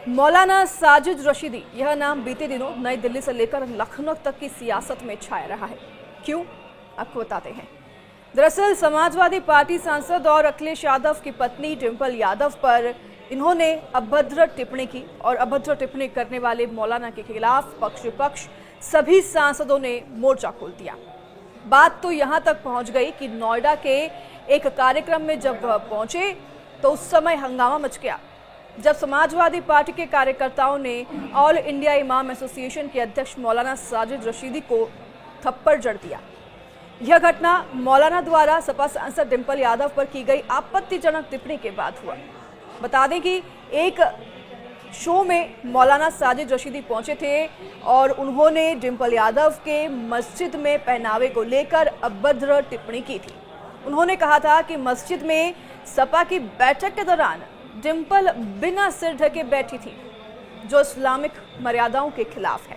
मौलाना साजिद रशीदी, यह नाम बीते दिनों नई दिल्ली से लेकर लखनऊ तक की सियासत में छाया रहा है। क्यों, आपको बताते हैं। दरअसल समाजवादी पार्टी सांसद और अखिलेश यादव की पत्नी डिंपल यादव पर इन्होंने अभद्र टिप्पणी की और अभद्र टिप्पणी करने वाले मौलाना के खिलाफ पक्ष विपक्ष सभी सांसदों ने मोर्चा खोल दिया। बात तो यहां तक पहुंच गई कि नोएडा के एक कार्यक्रम में जब पहुंचे तो उस समय हंगामा मच गया, जब समाजवादी पार्टी के कार्यकर्ताओं ने ऑल इंडिया इमाम एसोसिएशन के अध्यक्ष मौलाना साजिद रशीदी को थप्पड़ जड़ दिया। यह घटना मौलाना द्वारा सपा सांसद डिंपल यादव पर की गई आपत्तिजनक टिप्पणी के बाद हुआ। बता दें कि एक शो में मौलाना साजिद रशीदी पहुंचे थे और उन्होंने डिंपल यादव के मस्जिद में पहनावे को लेकर अभद्र टिप्पणी की थी। उन्होंने कहा था कि मस्जिद में सपा की बैठक के दौरान डिंपल बिना सिर ढके बैठी थी, जो इस्लामिक मर्यादाओं के खिलाफ है।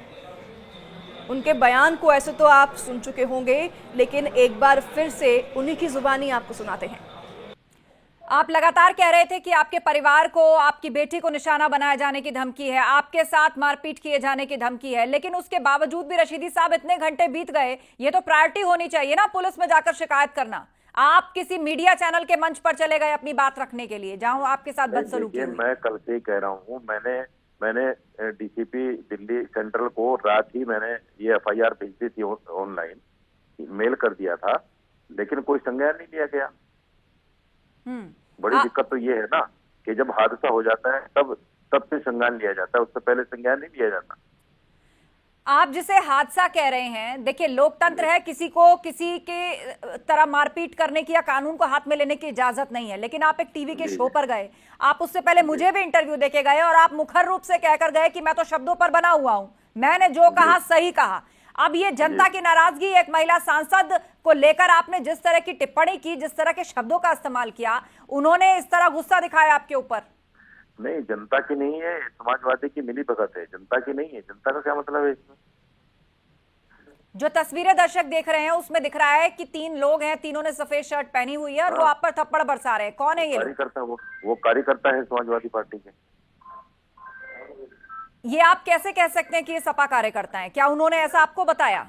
उनके बयान को ऐसे तो आप सुन चुके होंगे, लेकिन एक बार फिर से उन्हीं की जुबानी आपको सुनाते हैं। आप लगातार कह रहे थे कि आपके परिवार को, आपकी बेटी को निशाना बनाए जाने की धमकी है, आपके साथ मारपीट किए जाने की धमकी है, लेकिन उसके बावजूद भी रशीदी साहब इतने घंटे बीत गए, ये तो प्रायोरिटी होनी चाहिए ना पुलिस में जाकर शिकायत करना। आप किसी मीडिया चैनल के मंच पर चले गए अपनी बात रखने के लिए, जहां आपके साथ बदसलूकी हुई। मैं कल से ही कह रहा हूँ, मैंने डीसीपी दिल्ली सेंट्रल को रात ही मैंने ये एफआईआर भेज दी थी, ऑनलाइन मेल कर दिया था, लेकिन कोई संज्ञान नहीं लिया गया। बड़ी दिक्कत तो ये है ना कि जब हादसा हो जाता है तब से संज्ञान लिया जाता है, उससे पहले संज्ञान नहीं लिया जाता। आप जिसे हादसा कह रहे हैं, देखिए लोकतंत्र है, किसी को किसी के तरह मारपीट करने की या कानून को हाथ में लेने की इजाजत नहीं है, लेकिन आप एक टीवी के शो पर गए, आप उससे पहले मुझे भी इंटरव्यू देके गए और आप मुखर रूप से कहकर गए कि मैं तो शब्दों पर बना हुआ हूं, मैंने जो कहा सही कहा। अब ये जनता की नाराजगी, एक महिला सांसद को लेकर आपने जिस तरह की टिप्पणी की, जिस तरह के शब्दों का इस्तेमाल किया, उन्होंने इस तरह गुस्सा दिखाया आपके ऊपर। नहीं, जनता की नहीं है, समाजवादी की मिली भगत है, जनता की नहीं है। जनता का क्या मतलब है इसमें? जो तस्वीरें दर्शक देख रहे हैं उसमें दिख रहा है कि 3 लोग हैं, तीनों ने सफेद शर्ट पहनी हुई है और वो आप पर थप्पड़ बरसा रहे हैं। कौन है ये कार्यकर्ता? वो कार्यकर्ता है समाजवादी पार्टी के। ये आप कैसे कह सकते हैं कि ये सपा कार्यकर्ता है? क्या उन्होंने ऐसा आपको बताया?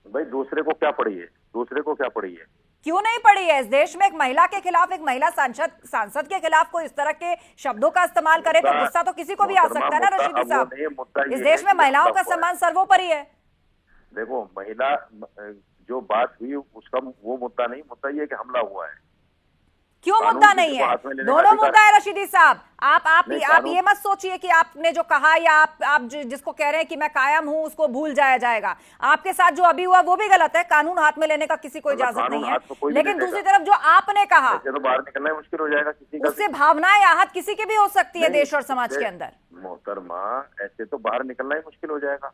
भाई दूसरे को क्या पड़ी है, दूसरे को क्या पड़ी है? क्यों नहीं पड़ी है? इस देश में एक महिला के खिलाफ, एक महिला सांसद के खिलाफ कोई इस तरह के शब्दों का इस्तेमाल करे तो गुस्सा तो किसी को भी आ सकता है ना रशीदी साहब। इस देश में महिलाओं का सम्मान सर्वोपरि है। देखो, महिला जो बात हुई उसका वो मुद्दा नहीं, मुद्दा ये कि हमला हुआ है। क्यों मुद्दा नहीं है? दोनों मुद्दा है रशीदी साहब। आप ये मत सोचिए कि आपने जो कहा या आप जिसको कह रहे हैं कि मैं कायम हूं उसको भूल जाया जाएगा। आपके साथ जो अभी हुआ वो भी गलत है, कानून हाथ में लेने का किसी को इजाजत नहीं है, लेकिन दूसरी तरफ जो आपने कहा तो बाहर निकलना मुश्किल हो जाएगा किसी का, उससे भावनाएं आहत किसी की भी हो सकती है देश और समाज के अंदर। मोहतरमा, ऐसे तो बाहर निकलना ही मुश्किल हो जाएगा।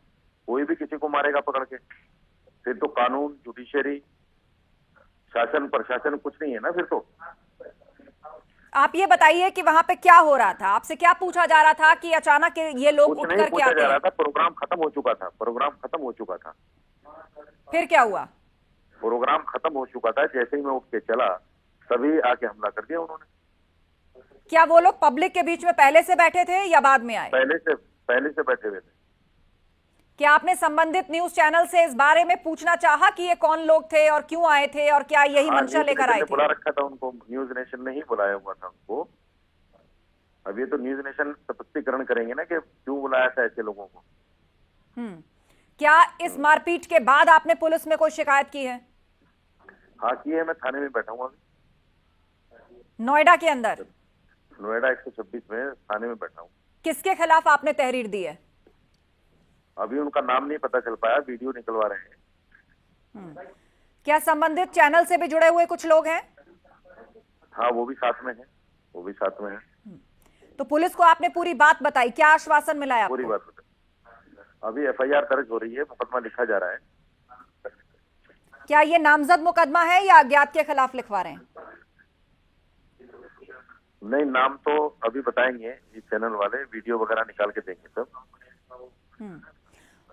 कोई भी किसी को मारेगा पकड़ के, फिर तो कानून, जुडिशरी, शासन प्रशासन कुछ नहीं है ना फिर तो। आप ये बताइए कि वहां पे क्या हो रहा था? आपसे क्या पूछा जा रहा था कि अचानक ये लोग उठ कर क्या जा रहा था? प्रोग्राम खत्म हो चुका था, प्रोग्राम खत्म हो चुका था। फिर क्या हुआ? प्रोग्राम खत्म हो चुका था, जैसे ही मैं उठ के चला तभी आके हमला कर दिया उन्होंने। क्या वो लोग पब्लिक के बीच में पहले से बैठे थे या बाद में आए? पहले से बैठे हुए थे। क्या आपने संबंधित न्यूज चैनल से इस बारे में पूछना चाहा कि ये कौन लोग थे और क्यों आए थे और क्या यही मंशा लेकर आए थे? बुला रखा था उनको, न्यूज नेशन ने ही बुलाया हुआ था उनको। अब ये तो न्यूज नेशन स्पष्टीकरण करेंगे ना कि क्यों बुलाया था ऐसे लोगों को। क्या इस मारपीट के बाद आपने पुलिस में कोई शिकायत की है? हाँ की है, मैं थाने में बैठा हूँ अभी। नोएडा के अंदर? नोएडा 126 में थाने में बैठा हूँ। किसके खिलाफ आपने तहरीर दी है? अभी उनका नाम नहीं पता चल पाया, वीडियो निकलवा रहे हैं। क्या संबंधित चैनल से भी जुड़े हुए कुछ लोग हैं? हाँ, वो भी साथ में है, वो भी साथ में है। तो पुलिस को आपने पूरी बात बताई, क्या आश्वासन मिला है आपको? पूरी बात बताई। अभी एफआईआर दर्ज हो रही है, मुकदमा लिखा जा रहा है। क्या ये नामजद मुकदमा है या अज्ञात के खिलाफ लिखवा रहे हैं? नहीं, नाम तो अभी बताएंगे, ये चैनल वाले वीडियो वगैरह निकाल के देंगे सब।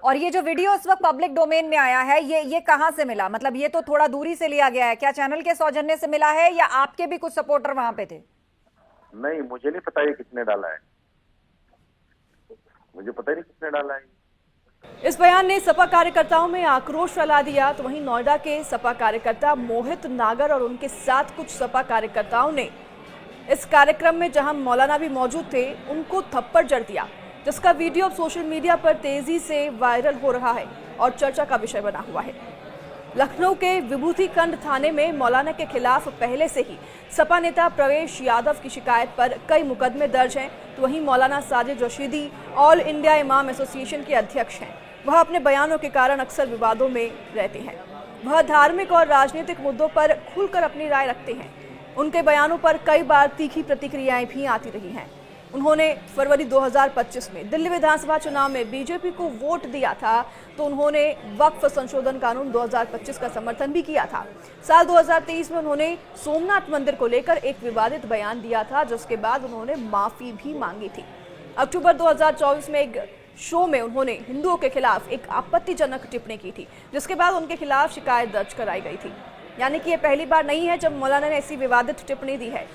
और ये जो वीडियो इस वक्त पब्लिक डोमेन में आया है, ये कहां से मिला? मतलब ये तो थोड़ा दूरी से लिया गया है, क्या चैनल के सौजन्य से मिला है या आपके भी कुछ सपोर्टर वहां पे थे? नहीं, मुझे नहीं पता ये किसने डाला है। मुझे पता ही नहीं किसने डाला है। इस बयान ने सपा कार्यकर्ताओं में आक्रोश फैला दिया। तो वहीं नोएडा के सपा कार्यकर्ता मोहित नागर और उनके साथ कुछ सपा कार्यकर्ताओं ने इस कार्यक्रम में, जहां मौलाना भी मौजूद थे, उनको थप्पड़ जड़ दिया, जिसका वीडियो अब सोशल मीडिया पर तेजी से वायरल हो रहा है और चर्चा का विषय बना हुआ है। लखनऊ के विभूतिखंड थाने में मौलाना के खिलाफ पहले से ही सपा नेता प्रवेश यादव की शिकायत पर कई मुकदमे दर्ज हैं। तो वहीं मौलाना साजिद रशीदी ऑल इंडिया इमाम एसोसिएशन के अध्यक्ष हैं। वह अपने बयानों के कारण अक्सर विवादों में रहते हैं। वह धार्मिक और राजनीतिक मुद्दों पर खुलकर अपनी राय रखते हैं। उनके बयानों पर कई बार तीखी प्रतिक्रियाएं भी आती रही हैं। उन्होंने फरवरी 2025 में दिल्ली विधानसभा चुनाव में बीजेपी को वोट दिया था। तो उन्होंने वक्फ संशोधन कानून 2025 का समर्थन भी किया था। साल 2023 में उन्होंने सोमनाथ मंदिर को लेकर एक विवादित बयान दिया था, जिसके बाद उन्होंने माफी भी मांगी थी। अक्टूबर 2024 में एक शो में उन्होंने हिंदुओं के खिलाफ एक आपत्तिजनक टिप्पणी की थी, जिसके बाद उनके खिलाफ शिकायत दर्ज कराई गई थी। यानी कि ये पहली बार नहीं है जब मौलाना ने ऐसी विवादित टिप्पणी दी है।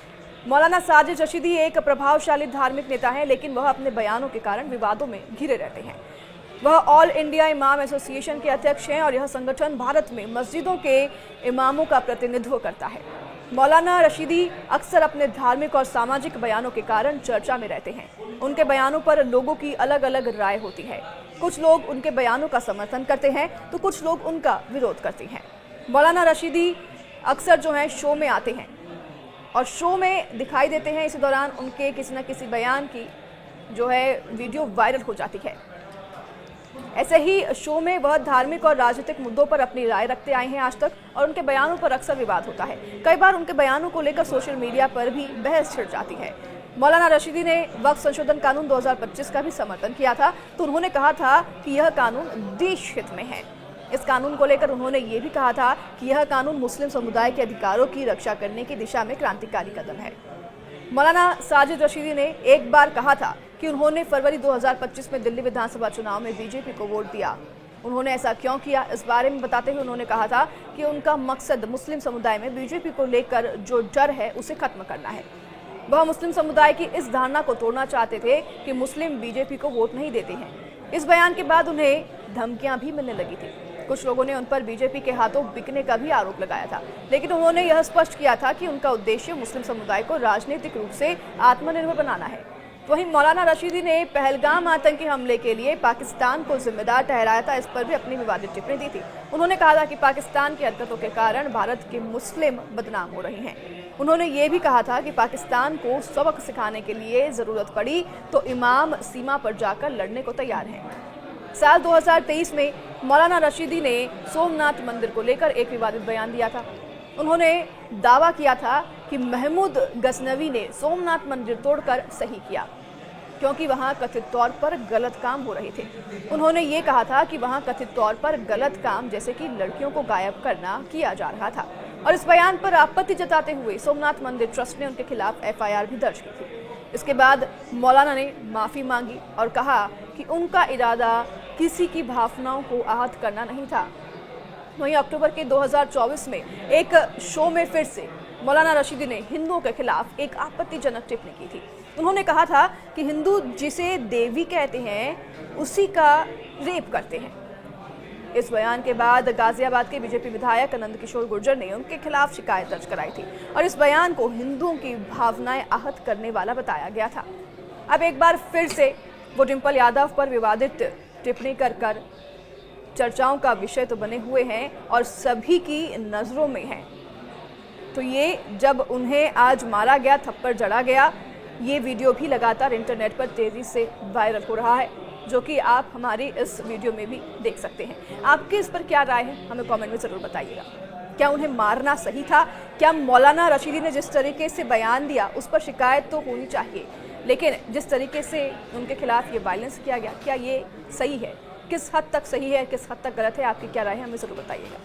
मौलाना साजिद रशीदी एक प्रभावशाली धार्मिक नेता है, लेकिन वह अपने बयानों के कारण विवादों में घिरे रहते हैं। वह ऑल इंडिया इमाम एसोसिएशन के अध्यक्ष हैं और यह संगठन भारत में मस्जिदों के इमामों का प्रतिनिधित्व करता है। मौलाना रशीदी अक्सर अपने धार्मिक और सामाजिक बयानों के कारण चर्चा में रहते हैं। उनके बयानों पर लोगों की अलग अलग राय होती है। कुछ लोग उनके बयानों का समर्थन करते हैं तो कुछ लोग उनका विरोध करते हैं। मौलाना रशीदी अक्सर जो है शो में आते हैं और शो में दिखाई देते हैं। इसी दौरान उनके किसी न किसी बयान की जो है वीडियो वायरल हो जाती है। ऐसे ही शो में वह धार्मिक और राजनीतिक मुद्दों पर अपनी राय रखते आए हैं आज तक, और उनके बयानों पर अक्सर विवाद होता है। कई बार उनके बयानों को लेकर सोशल मीडिया पर भी बहस छिड़ जाती है। मौलाना रशीदी ने वक्फ संशोधन कानून 2025 का भी समर्थन किया था। तो उन्होंने कहा था कि यह कानून देश हित में है। इस कानून को लेकर उन्होंने ये भी कहा था कि यह कानून मुस्लिम समुदाय के अधिकारों की रक्षा करने की दिशा में क्रांतिकारी कदम है। मौलाना साजिद रशीदी ने एक बार कहा था कि उन्होंने फरवरी 2025 में दिल्ली विधानसभा चुनाव में बीजेपी को वोट दिया। उन्होंने ऐसा क्यों किया, इस बारे में बताते हुए उन्होंने कहा था कि उनका मकसद मुस्लिम समुदाय में बीजेपी को लेकर जो डर है उसे खत्म करना है। वह मुस्लिम समुदाय की इस धारणा को तोड़ना चाहते थे कि मुस्लिम बीजेपी को वोट नहीं देते हैं। इस बयान के बाद उन्हें धमकियां भी मिलने लगी थी। कुछ लोगों ने उन पर बीजेपी के हाथों बिकने का भी आरोप लगाया था, लेकिन उन्होंने यह स्पष्ट किया था कि उनका उद्देश्य मुस्लिम समुदाय को राजनीतिक रूप से आत्मनिर्भर बनाना है। वहीं मौलाना रशीदी ने पहलगाम आतंकी हमले के लिए पाकिस्तान को जिम्मेदार ठहराया था। इस पर भी अपनी विवादित टिप्पणी दी थी। उन्होंने कहा था कि पाकिस्तान की हरकतों के कारण भारत के मुस्लिम बदनाम हो रहे हैं। उन्होंने ये भी कहा था कि पाकिस्तान को सबक सिखाने के लिए जरूरत पड़ी तो इमाम सीमा पर जाकर लड़ने को तैयार हैं। साल 2023 में मौलाना रशीदी ने सोमनाथ मंदिर को लेकर एक विवादित बयान दिया था। उन्होंने दावा किया था कि महमूद गजनवी ने सोमनाथ मंदिर तोड़कर सही किया, क्योंकि वहां कथित तौर पर गलत काम हो रहे थे। उन्होंने ये कहा था कि वहां कथित तौर पर गलत काम जैसे कि लड़कियों को गायब करना किया जा रहा था, और इस बयान पर आपत्ति जताते हुए सोमनाथ मंदिर ट्रस्ट ने उनके खिलाफ FIR भी दर्ज की थी। इसके बाद मौलाना ने माफी मांगी और कहा कि उनका इरादा किसी की भावनाओं को आहत करना नहीं था। वहीं अक्टूबर के 2024 में एक शो में फिर से मौलाना रशीदी ने हिंदुओं के खिलाफ एक आपत्तिजनक टिप्पणी की थी। उन्होंने कहा था कि हिंदू जिसे देवी कहते हैं उसी का रेप करते हैं। इस बयान के बाद गाजियाबाद के बीजेपी विधायक नंद किशोर गुर्जर ने उनके खिलाफ शिकायत दर्ज कराई थी और इस बयान को हिंदुओं की भावनाएं आहत करने वाला बताया गया था। अब एक बार फिर से वो डिंपल यादव पर विवादित टिप्पणी कर चर्चाओं का विषय तो बने हुए हैं और सभी की नजरों में हैं। तो ये जब उन्हें आज मारा गया, थप्पड़ जड़ा गया, ये वीडियो भी लगातार इंटरनेट पर तेजी से वायरल हो रहा है, जो कि आप हमारी इस वीडियो में भी देख सकते हैं। आपकी इस पर क्या राय है, हमें कमेंट में ज़रूर बताइएगा। क्या उन्हें मारना सही था? क्या मौलाना रशीदी ने जिस तरीके से बयान दिया उस पर शिकायत तो होनी चाहिए, लेकिन जिस तरीके से उनके खिलाफ ये वायलेंस किया गया, क्या ये सही है? किस हद तक सही है, किस हद तक गलत है? आपकी क्या राय है, हमें ज़रूर बताइएगा।